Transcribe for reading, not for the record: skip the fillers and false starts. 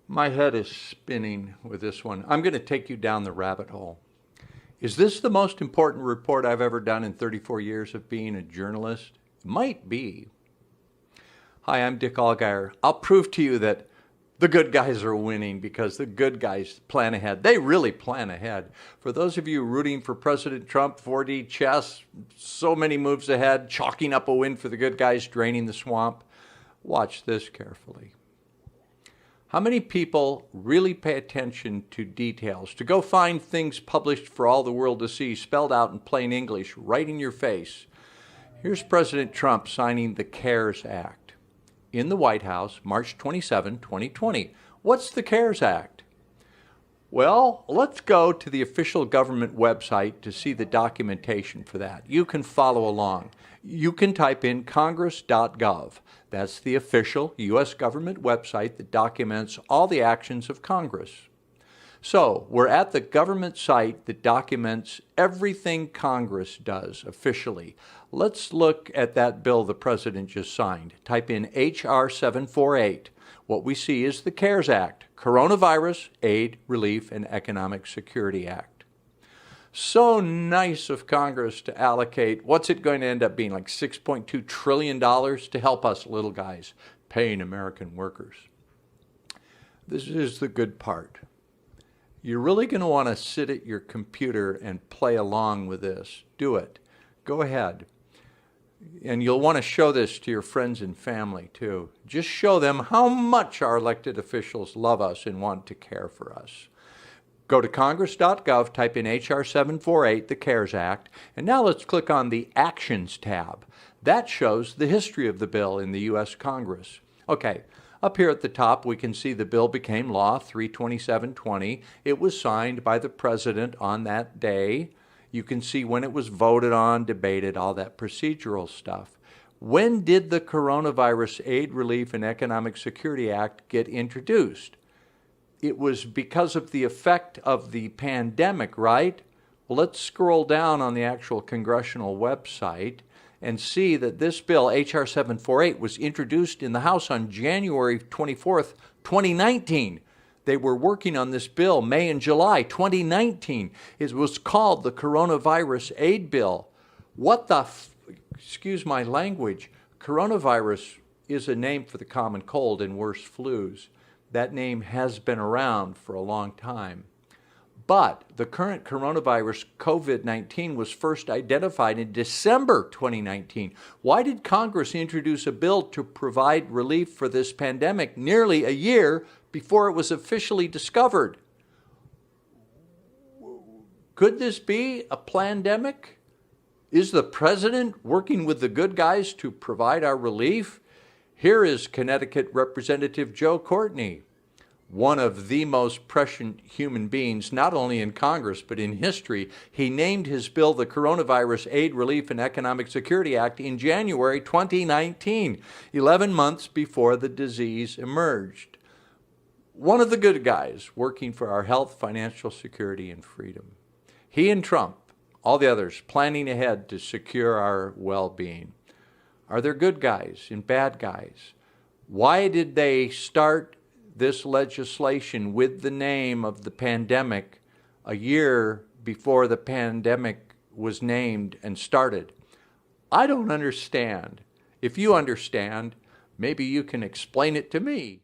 My head is spinning with this one. I'm going to take you down the rabbit hole. Is this the most important report I've ever done in 34 years of being a journalist? It might be. Hi, I'm Dick Allgaier. I'll prove to you that the good guys are winning because the good guys plan ahead. They really plan ahead. For those of you rooting for President Trump, 4D chess, so many moves ahead, chalking up a win for the good guys, draining the swamp, watch this carefully. How many people really pay attention to details, to go find things published for all the world to see, spelled out in plain English, right in your face? Here's President Trump signing the CARES Act in the White House, March 27, 2020. What's the CARES Act? Well, let's go to the official government website to see the documentation for that. You can follow along. You can type in congress.gov. That's the official U.S. government website that documents all the actions of Congress. So we're at the government site that documents everything Congress does officially. Let's look at that bill the president just signed. Type in H.R. 748. What we see is the CARES Act, Coronavirus Aid, Relief, and Economic Security Act. So nice of Congress to allocate, what's it going to end up being, like $6.2 trillion to help us little guys, paying American workers. This is the good part. You're really going to want to sit at your computer and play along with this. Do it. Go ahead. And you'll want to show this to your friends and family too. Just show them how much our elected officials love us and want to care for us. Go to congress.gov, type in H.R. 748, the CARES Act, and now let's click on the Actions tab. That shows the history of the bill in the U.S. Congress. Okay, up here at the top we can see the bill became law 3/27/20. It was signed by the President on that day. You can see when it was voted on, debated, all that procedural stuff. When did the Coronavirus Aid, Relief, and Economic Security Act get introduced? It was because of the effect of the pandemic, right? Well, let's scroll down on the actual congressional website and see that this bill, H.R. 748, was introduced in the House on January 24th, 2019. They were working on this bill May and July 2019. It was called the Coronavirus Aid Bill. What the, excuse my language, coronavirus is a name for the common cold and worse flus. That name has been around for a long time. But the current coronavirus, COVID-19, was first identified in December 2019. Why did Congress introduce a bill to provide relief for this pandemic nearly a year before it was officially discovered? Could this be a plandemic? Is the president working with the good guys to provide our relief? Here is Connecticut Representative Joe Courtney, one of the most prescient human beings, not only in Congress, but in history. He named his bill the Coronavirus Aid, Relief, and Economic Security Act in January 2019, 11 months before the disease emerged. One of the good guys working for our health, financial security, and freedom. He and Trump, all the others, planning ahead to secure our well-being. Are there good guys and bad guys? Why did they start this legislation with the name of the pandemic a year before the pandemic was named and started? I don't understand. If you understand, maybe you can explain it to me.